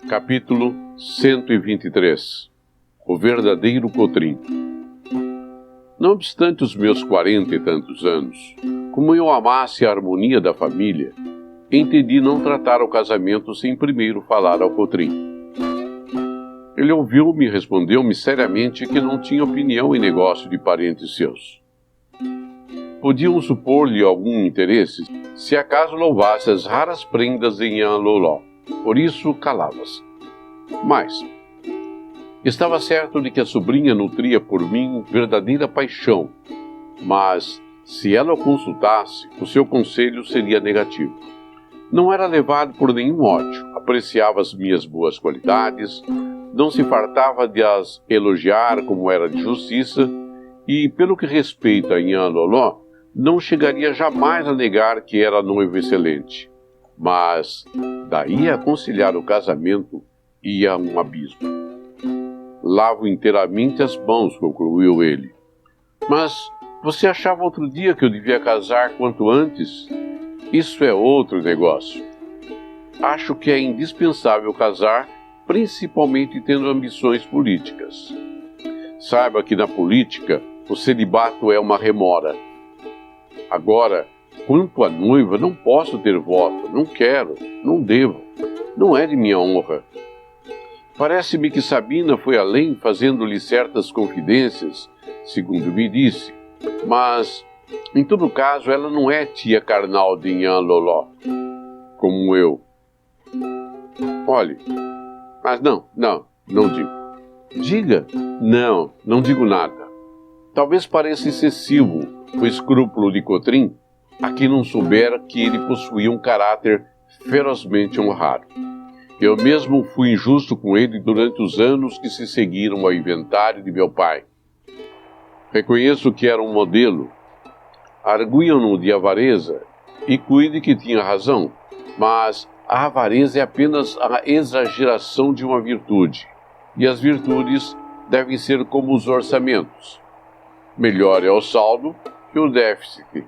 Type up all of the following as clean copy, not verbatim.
Capítulo 123. O verdadeiro Cotrim. Não obstante os meus 40 e tantos anos, como eu amasse a harmonia da família, entendi não tratar o casamento sem primeiro falar ao Cotrim. Ele ouviu-me e respondeu-me seriamente que não tinha opinião em negócio de parentes seus. Podiam supor-lhe algum interesse se acaso louvasse as raras prendas em Loló. Por isso calava-se. Mas estava certo de que a sobrinha nutria por mim verdadeira paixão, mas se ela o consultasse, o seu conselho seria negativo. Não era levado por nenhum ódio, apreciava as minhas boas qualidades, não se fartava de as elogiar como era de justiça, e, pelo que respeita a Inhã Loló, não chegaria jamais a negar que era noivo excelente. Mas daí a aconselhar o casamento ia um abismo. Lavo inteiramente as mãos, concluiu ele. Mas você achava outro dia que eu devia casar quanto antes? Isso é outro negócio. Acho que é indispensável casar, principalmente tendo ambições políticas. Saiba que na política o celibato é uma remora. Agora, quanto à noiva, não posso ter voto, não quero, não devo, não é de minha honra. Parece-me que Sabina foi além, fazendo-lhe certas confidências, segundo me disse, mas, em todo caso, ela não é tia carnal de Inhã Loló, como eu. Olhe, mas não digo. Diga, não digo nada. Talvez pareça excessivo o escrúpulo de Cotrim, a quem não soubera que ele possuía um caráter ferozmente honrado. Eu mesmo fui injusto com ele durante os anos que se seguiram ao inventário de meu pai. Reconheço que era um modelo. Arguiam-no de avareza, e cuide que tinha razão, mas a avareza é apenas a exageração de uma virtude, e as virtudes devem ser como os orçamentos. Melhor é o saldo que o déficit.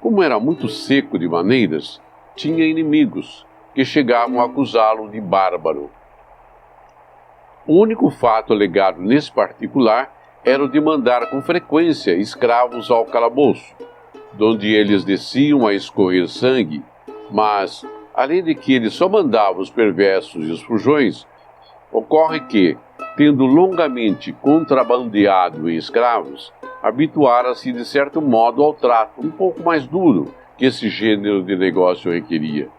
Como era muito seco de maneiras, tinha inimigos que chegavam a acusá-lo de bárbaro. O único fato alegado nesse particular era o de mandar com frequência escravos ao calabouço, donde eles desciam a escorrer sangue, mas, além de que ele só mandava os perversos e os fujões, ocorre que, tendo longamente contrabandeado em escravos, habituara-se de certo modo ao trato um pouco mais duro que esse gênero de negócio requeria.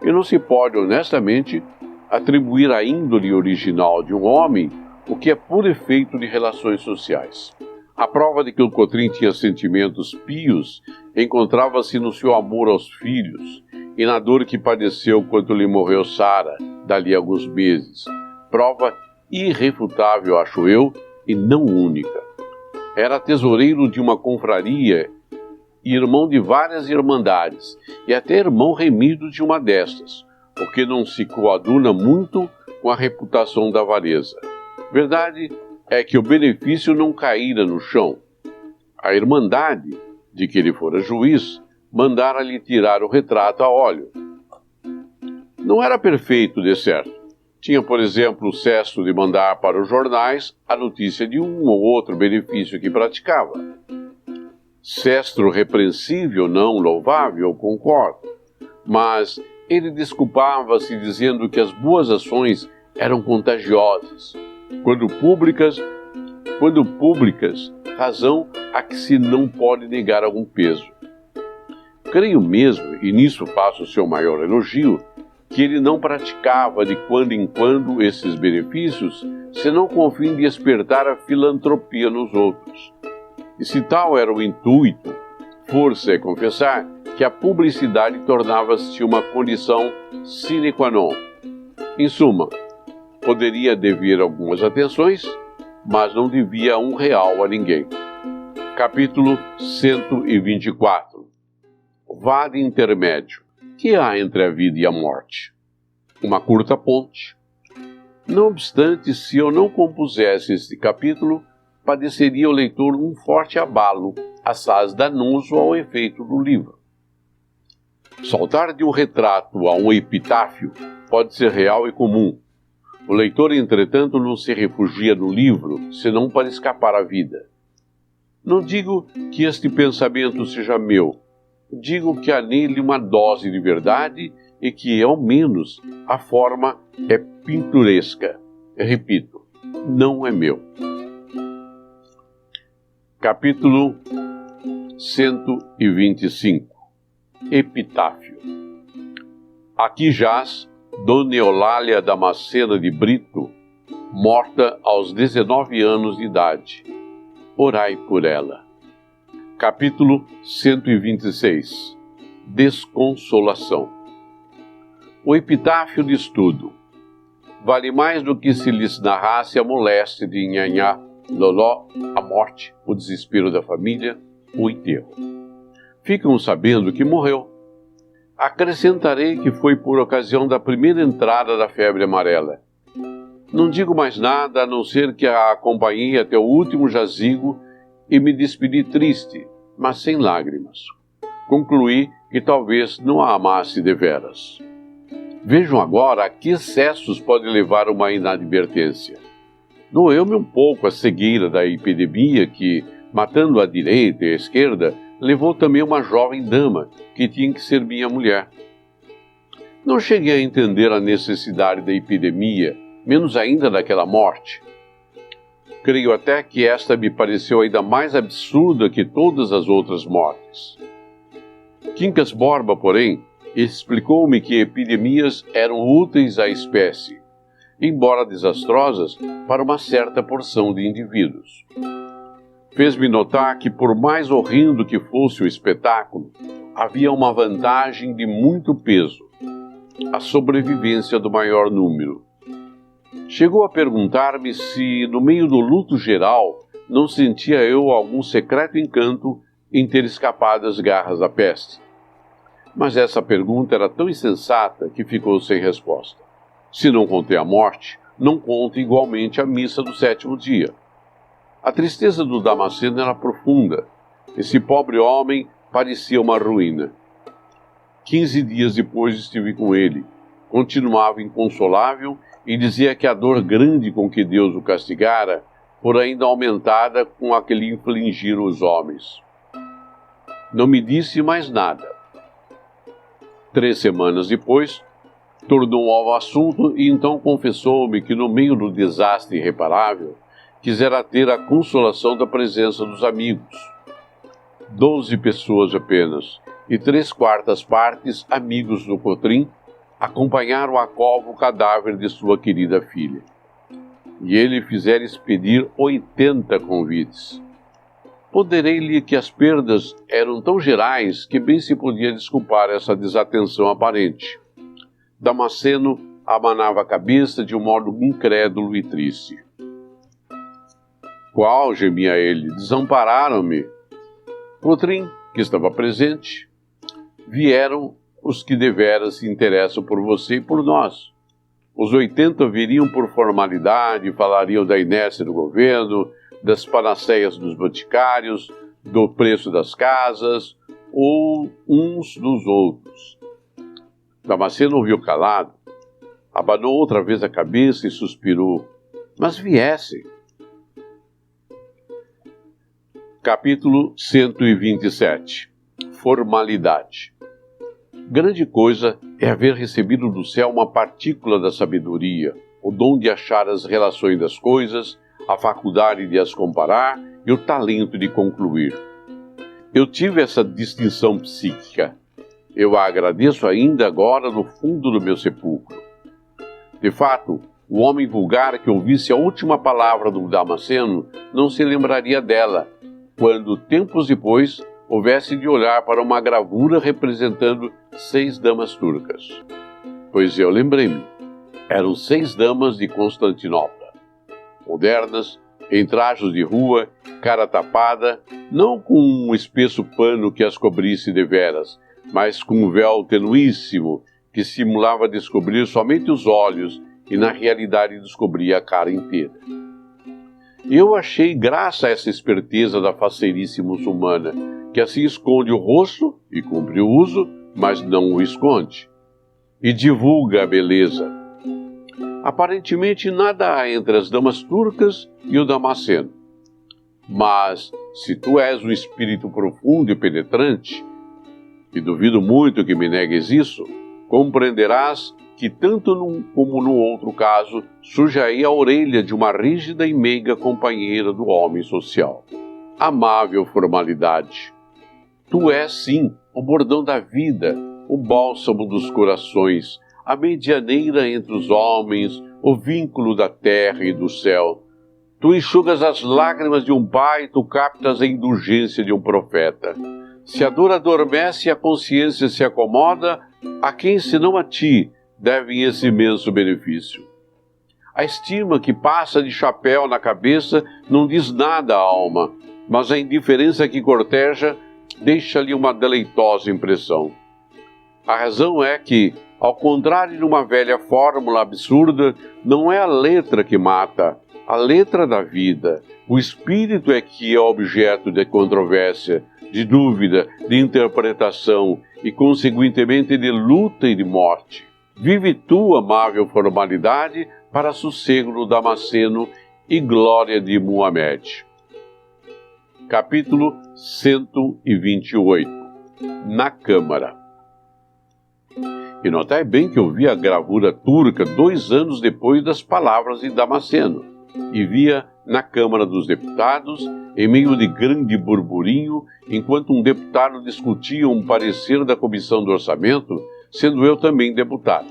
E não se pode, honestamente, atribuir à índole original de um homem o que é puro efeito de relações sociais. A prova de que o Cotrim tinha sentimentos pios encontrava-se no seu amor aos filhos e na dor que padeceu quando lhe morreu Sara, dali a alguns meses. Prova irrefutável, acho eu, e não única. Era tesoureiro de uma confraria, irmão de várias irmandades, e até irmão remido de uma destas, o que não se coaduna muito com a reputação da avareza. Verdade é que o benefício não caíra no chão. A irmandade, de que ele fora juiz, mandara-lhe tirar o retrato a óleo. Não era perfeito, de certo. Tinha, por exemplo, o cesto de mandar para os jornais a notícia de um ou outro benefício que praticava. Cestro repreensível, não louvável, concordo. Mas ele desculpava-se dizendo que as boas ações eram contagiosas. Quando públicas, razão a que se não pode negar algum peso. Creio mesmo, e nisso faço o seu maior elogio, que ele não praticava de quando em quando esses benefícios, senão com o fim de despertar a filantropia nos outros. E se tal era o intuito, força é confessar que a publicidade tornava-se uma condição sine qua non. Em suma, poderia dever algumas atenções, mas não devia R$1 a ninguém. Capítulo 124. Vale intermédio. Que há entre a vida e a morte? Uma curta ponte. Não obstante, se eu não compusesse este capítulo, padeceria o leitor um forte abalo, assaz danoso ao efeito do livro. Saltar de um retrato a um epitáfio pode ser real e comum. O leitor, entretanto, não se refugia no livro, senão para escapar à vida. Não digo que este pensamento seja meu, digo que há nele uma dose de verdade e que, ao menos, a forma é pinturesca. Repito, não é meu. Capítulo 125. Epitáfio. Aqui jaz Dona Eulália Damascena de Brito, morta aos 19 anos de idade. Orai por ela. Capítulo 126. Desconsolação. O epitáfio diz tudo. Vale mais do que se lhes narrasse a moléstia de Nhanhá, Loló, a morte, o desespero da família, o enterro. Ficam sabendo que morreu. Acrescentarei que foi por ocasião da primeira entrada da febre amarela. Não digo mais nada a não ser que a acompanhei até o último jazigo e me despedi triste, mas sem lágrimas. Concluí que talvez não a amasse deveras. Vejam agora a que excessos pode levar uma inadvertência. Doeu-me um pouco a cegueira da epidemia que, matando à direita e à esquerda, levou também uma jovem dama, que tinha que ser minha mulher. Não cheguei a entender a necessidade da epidemia, menos ainda daquela morte. Creio até que esta me pareceu ainda mais absurda que todas as outras mortes. Quincas Borba, porém, explicou-me que epidemias eram úteis à espécie, embora desastrosas para uma certa porção de indivíduos. Fez-me notar que, por mais horrendo que fosse o espetáculo, havia uma vantagem de muito peso: a sobrevivência do maior número. Chegou a perguntar-me se, no meio do luto geral, não sentia eu algum secreto encanto em ter escapado às garras da peste. Mas essa pergunta era tão insensata que ficou sem resposta. Se não contei a morte, não conto igualmente a missa do 7º dia. A tristeza do Damasceno era profunda. Esse pobre homem parecia uma ruína. 15 dias depois estive com ele. Continuava inconsolável e dizia que a dor grande com que Deus o castigara fora ainda aumentada com a que lhe infligiram os homens. Não me disse mais nada. 3 semanas depois, tornou ao assunto e então confessou-me que, no meio do desastre irreparável, quisera ter a consolação da presença dos amigos. 12 pessoas apenas, e 3/4 partes amigos do Cotrim, acompanharam a cova o cadáver de sua querida filha. E ele fizera expedir 80 convites. Ponderei-lhe que as perdas eram tão gerais que bem se podia desculpar essa desatenção aparente. Damasceno abanava a cabeça de um modo incrédulo e triste. Qual, gemia ele, desampararam-me. Cotrim, que estava presente, vieram os que deveras se interessam por você e por nós. Os 80 viriam por formalidade, falariam da inércia do governo, das panaceias dos boticários, do preço das casas, ou uns dos outros. Damasceno ouviu calado, abanou outra vez a cabeça e suspirou. Mas viessem. Capítulo 127. Formalidade. Grande coisa é haver recebido do céu uma partícula da sabedoria, o dom de achar as relações das coisas, a faculdade de as comparar e o talento de concluir. Eu tive essa distinção psíquica. Eu a agradeço ainda agora no fundo do meu sepulcro. De fato, o homem vulgar que ouvisse a última palavra do Damasceno não se lembraria dela, quando, tempos depois, houvesse de olhar para uma gravura representando 6 damas turcas. Pois eu lembrei-me, eram 6 damas de Constantinopla, modernas, em trajos de rua, cara tapada, não com um espesso pano que as cobrisse deveras, mas com um véu tenuíssimo que simulava descobrir somente os olhos e na realidade descobria a cara inteira. Eu achei graça a essa esperteza da faceirice muçulmana, que assim esconde o rosto e cumpre o uso, mas não o esconde. E divulga a beleza. Aparentemente nada há entre as damas turcas e o Damasceno. Mas, se tu és um espírito profundo e penetrante, e duvido muito que me negues isso, compreenderás que tanto num como no outro caso surge aí a orelha de uma rígida e meiga companheira do homem social. Amável formalidade, tu és sim o bordão da vida, o bálsamo dos corações, a medianeira entre os homens, o vínculo da terra e do céu. Tu enxugas as lágrimas de um pai, tu captas a indulgência de um profeta. Se a dor adormece e a consciência se acomoda, a quem senão a ti devem esse imenso benefício? A estima que passa de chapéu na cabeça não diz nada à alma, mas a indiferença que corteja deixa-lhe uma deleitosa impressão. A razão é que, ao contrário de uma velha fórmula absurda, não é a letra que mata, a letra da vida. O espírito é que é objeto de controvérsia, de dúvida, de interpretação e, consequentemente, de luta e de morte. Vive tu, amável formalidade, para sossego do Damasceno e glória de Muhammad. Capítulo 128. Na Câmara. E notai bem que eu vi a gravura turca 2 anos depois das palavras de Damasceno, e via na Câmara dos Deputados, em meio de grande burburinho, enquanto um deputado discutia um parecer da Comissão do Orçamento, sendo eu também deputado.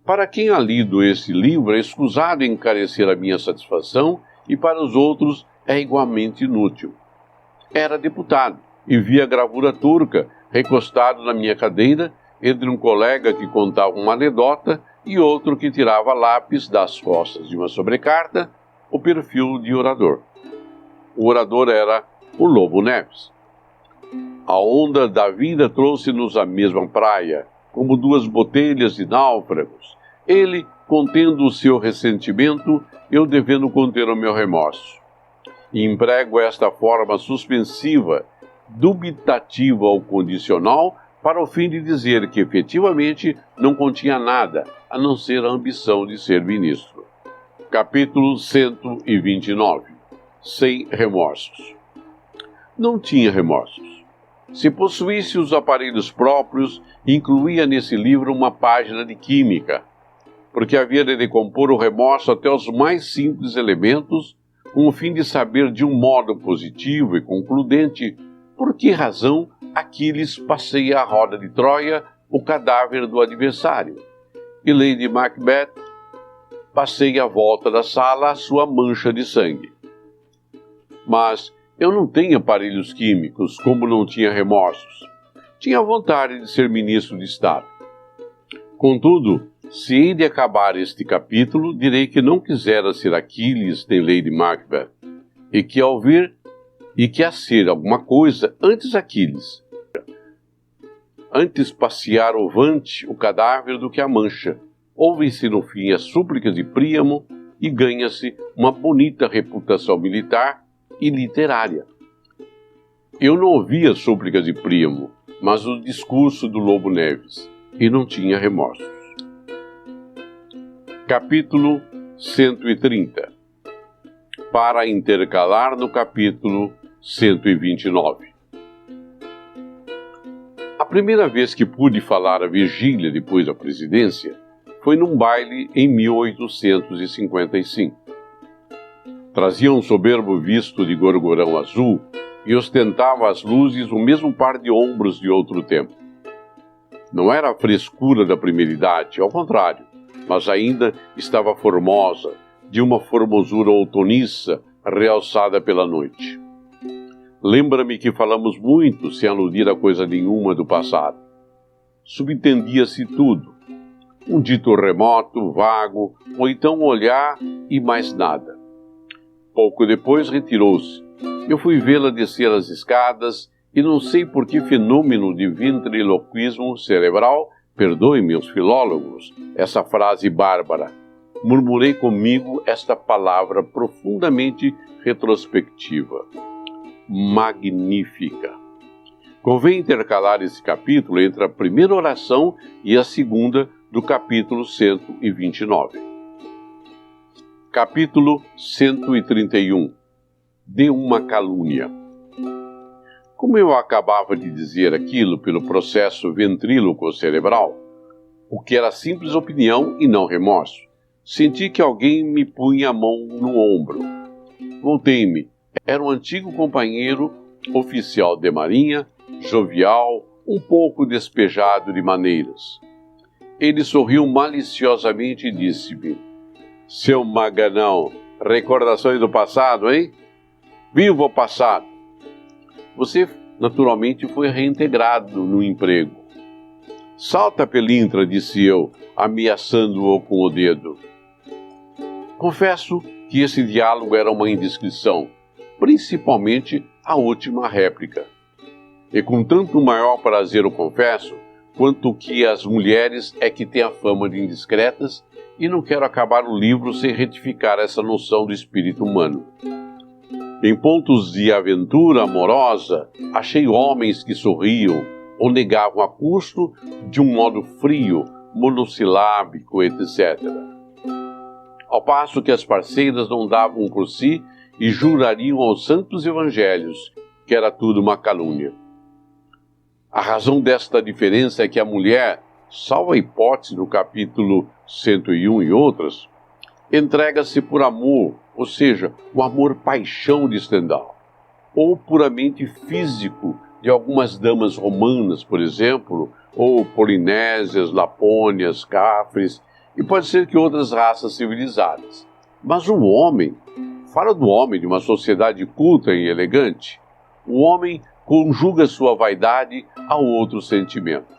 Para quem ha lido esse livro, é escusado encarecer a minha satisfação, e para os outros é igualmente inútil. Era deputado, e via a gravura turca, recostado na minha cadeira, entre um colega que contava uma anedota e outro que tirava lápis das costas de uma sobrecarta o perfil de orador. O orador era o Lobo Neves. A onda da vida trouxe-nos à mesma praia, como 2 botelhas de náufragos, ele contendo o seu ressentimento, eu devendo conter o meu remorso. E emprego esta forma suspensiva, dubitativa ou condicional, para o fim de dizer que efetivamente não continha nada, a não ser a ambição de ser ministro. Capítulo 129. Sem remorsos. Não tinha remorsos. Se possuísse os aparelhos próprios, incluía nesse livro uma página de química, porque havia de decompor o remorso até os mais simples elementos, com o fim de saber de um modo positivo e concludente por que razão Aquiles passeia a roda de Troia o cadáver do adversário, e Lady Macbeth passeia à volta da sala a sua mancha de sangue. Mas eu não tenho aparelhos químicos, como não tinha remorsos. Tinha vontade de ser ministro de Estado. Contudo, se hei de acabar este capítulo, direi que não quisera ser Aquiles nem Lady Macbeth, e que ao vir e que a ser alguma coisa antes Aquiles. Antes passear ovante o cadáver do que a mancha. Ouvem-se no fim as súplicas de Príamo e ganha-se uma bonita reputação militar e literária. Eu não ouvi as súplicas de Príamo, mas o discurso do Lobo Neves, e não tinha remorsos. Capítulo 130. Para intercalar no capítulo 129. A primeira vez que pude falar a Virgília depois da presidência foi num baile em 1855. Trazia um soberbo visto de gorgorão azul e ostentava às luzes o mesmo par de ombros de outro tempo. Não era a frescura da primeira idade, ao contrário, mas ainda estava formosa, de uma formosura outoniça, realçada pela noite. Lembra-me que falamos muito, sem aludir a coisa nenhuma do passado. Subentendia-se tudo. Um dito remoto, vago, ou então um olhar e mais nada. Pouco depois retirou-se. Eu fui vê-la descer as escadas e não sei por que fenômeno de ventriloquismo cerebral, perdoem-me os filólogos, essa frase bárbara. Murmurei comigo esta palavra profundamente retrospectiva. Magnífica. Convém intercalar esse capítulo entre a primeira oração e a segunda do capítulo 129. Capítulo 131. De uma calúnia. Como eu acabava de dizer aquilo pelo processo ventríloco cerebral, o que era simples opinião e não remorso, senti que alguém me punha a mão no ombro. Voltei-me. Era um antigo companheiro, oficial de marinha, jovial, um pouco despejado de maneiras. Ele sorriu maliciosamente e disse-me: "Seu Maganão, recordações do passado, hein? Viva o passado!" Você, naturalmente, foi reintegrado no emprego. "Salta, pelintra", disse eu, ameaçando-o com o dedo. Confesso que esse diálogo era uma indiscrição, principalmente a última réplica. E com tanto maior prazer o confesso, quanto que as mulheres é que têm a fama de indiscretas, e não quero acabar o livro sem retificar essa noção do espírito humano. Em pontos de aventura amorosa, achei homens que sorriam ou negavam a custo de um modo frio, monossilábico, etc. Ao passo que as parceiras não davam por si e jurariam aos santos evangelhos que era tudo uma calúnia. A razão desta diferença é que a mulher, salvo a hipótese do capítulo 101 e outras, entrega-se por amor, ou seja, o amor-paixão de Stendhal, ou puramente físico de algumas damas romanas, por exemplo, ou polinésias, lapônias, cafres, e pode ser que outras raças civilizadas. Mas o homem, fala do homem de uma sociedade culta e elegante, o homem conjuga sua vaidade a outro sentimento.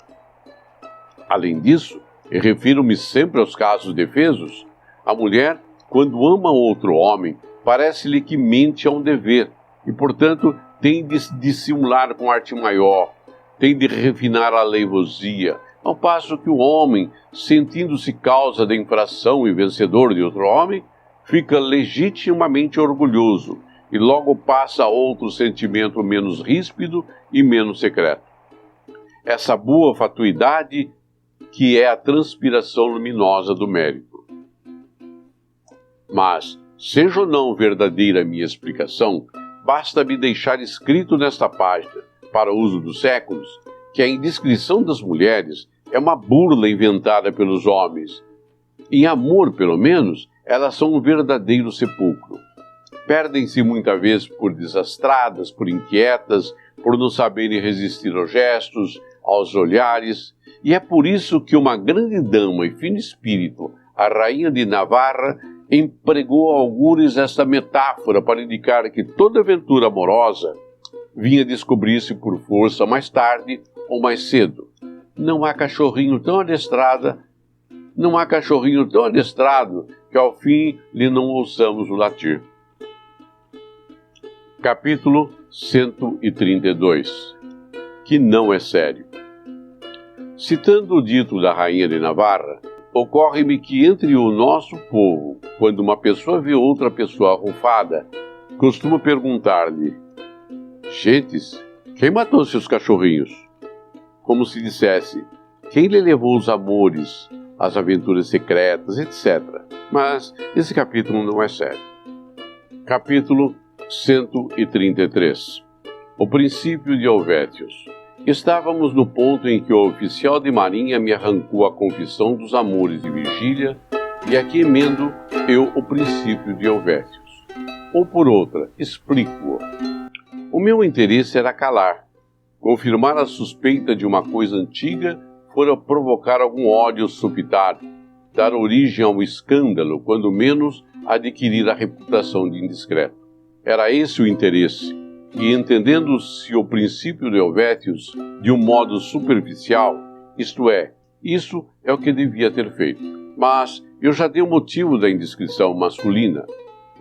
Além disso, e refiro-me sempre aos casos defesos, a mulher, quando ama outro homem, parece-lhe que mente a um dever e, portanto, tem de dissimular com arte maior, tem de refinar a aleivosia, ao passo que o homem, sentindo-se causa da infração e vencedor de outro homem, fica legitimamente orgulhoso e logo passa a outro sentimento menos ríspido e menos secreto. Essa boa fatuidade que é a transpiração luminosa do mérito. Mas, seja ou não verdadeira a minha explicação, basta-me deixar escrito nesta página, para uso dos séculos, que a indiscrição das mulheres é uma burla inventada pelos homens. Em amor, pelo menos, elas são um verdadeiro sepulcro. Perdem-se muitas vezes por desastradas, por inquietas, por não saberem resistir aos gestos, aos olhares, e é por isso que uma grande dama e fino espírito, a rainha de Navarra, empregou algures esta metáfora para indicar que toda aventura amorosa vinha descobrir-se por força mais tarde ou mais cedo. Não há cachorrinho tão adestrado que ao fim lhe não ouçamos o latir. Capítulo 132. Que não é sério. Citando o dito da rainha de Navarra, ocorre-me que entre o nosso povo, quando uma pessoa vê outra pessoa arrufada, costuma perguntar-lhe: "Gentes, quem matou seus cachorrinhos?" Como se dissesse: "Quem lhe levou os amores, as aventuras secretas, etc." Mas esse capítulo não é sério. Capítulo 133. O princípio de Helvétios. Estávamos no ponto em que o oficial de marinha me arrancou a confissão dos amores de Virgília, e aqui emendo eu o princípio de Helvétios. Ou por outra, explico-o. O meu interesse era calar. Confirmar a suspeita de uma coisa antiga fora provocar algum ódio supitado, dar origem a um escândalo, quando menos adquirir a reputação de indiscreto. Era esse o interesse, e entendendo-se o princípio de Helvétios de um modo superficial, isto é, isso é o que devia ter feito. Mas eu já dei o motivo da indiscrição masculina.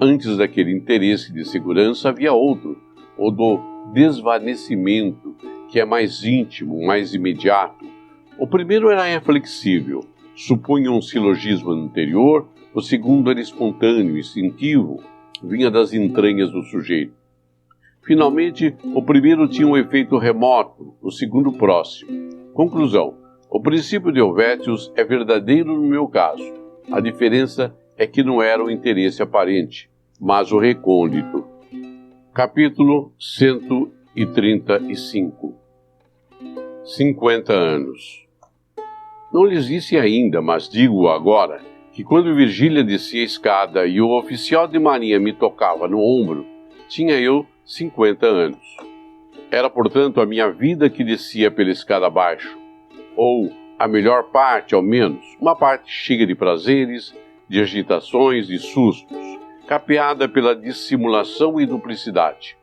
Antes daquele interesse de segurança havia outro, o do desvanecimento, que é mais íntimo, mais imediato. O primeiro era reflexível, supunha um silogismo anterior, o segundo era espontâneo, instintivo, vinha das entranhas do sujeito. Finalmente, o primeiro tinha um efeito remoto, o segundo próximo. Conclusão: o princípio de Helvétios é verdadeiro no meu caso. A diferença é que não era o interesse aparente, mas o recôndito. Capítulo 135. 50 anos. Não lhes disse ainda, mas digo agora, que quando Virgília descia a escada e o oficial de marinha me tocava no ombro, tinha eu 50 anos. Era, portanto, a minha vida que descia pela escada abaixo, ou a melhor parte, ao menos, uma parte cheia de prazeres, de agitações, de sustos, capeada pela dissimulação e duplicidade.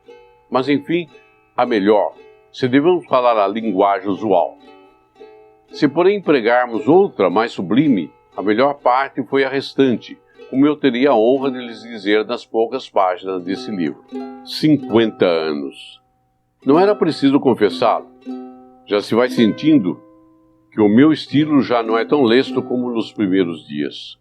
Mas, enfim, a melhor, se devemos falar a linguagem usual. Se, porém, empregarmos outra mais sublime, a melhor parte foi a restante, como eu teria a honra de lhes dizer nas poucas páginas desse livro. 50 anos. Não era preciso confessá-lo. Já se vai sentindo que o meu estilo já não é tão lesto como nos primeiros dias.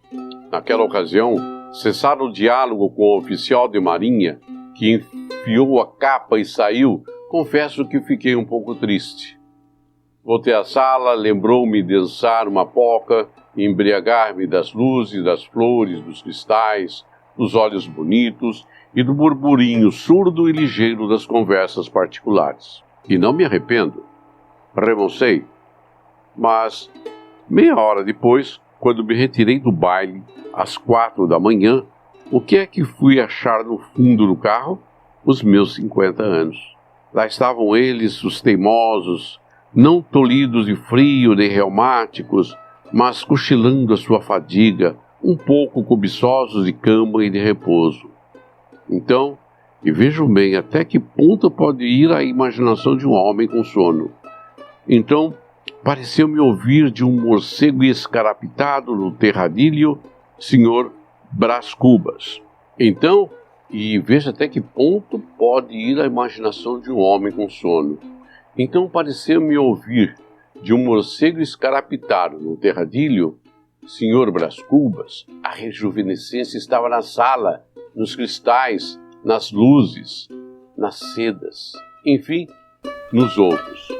Naquela ocasião, cessado o diálogo com o oficial de marinha, que enfiou a capa e saiu, confesso que fiquei um pouco triste. Voltei à sala, lembrou-me de dançar uma polca e embriagar-me das luzes, das flores, dos cristais, dos olhos bonitos e do burburinho surdo e ligeiro das conversas particulares. E não me arrependo. Remoncei. Mas, meia hora depois, quando me retirei do baile, às 4 da manhã, o que é que fui achar no fundo do carro? Os meus 50 anos. Lá estavam eles, os teimosos, não tolhidos de frio nem reumáticos, mas cochilando a sua fadiga, um pouco cobiçosos de cama e de repouso. Então, e vejam bem até que ponto pode ir a imaginação de um homem com sono. Então, pareceu-me ouvir de um morcego escarapitado no terradilho, Sr. Brás Cubas. Então, e veja até que ponto pode ir a imaginação de um homem com sono. Então, pareceu-me ouvir de um morcego escarapitado no terradilho, Sr. Brás Cubas. A rejuvenescência estava na sala, nos cristais, nas luzes, nas sedas, enfim, nos outros.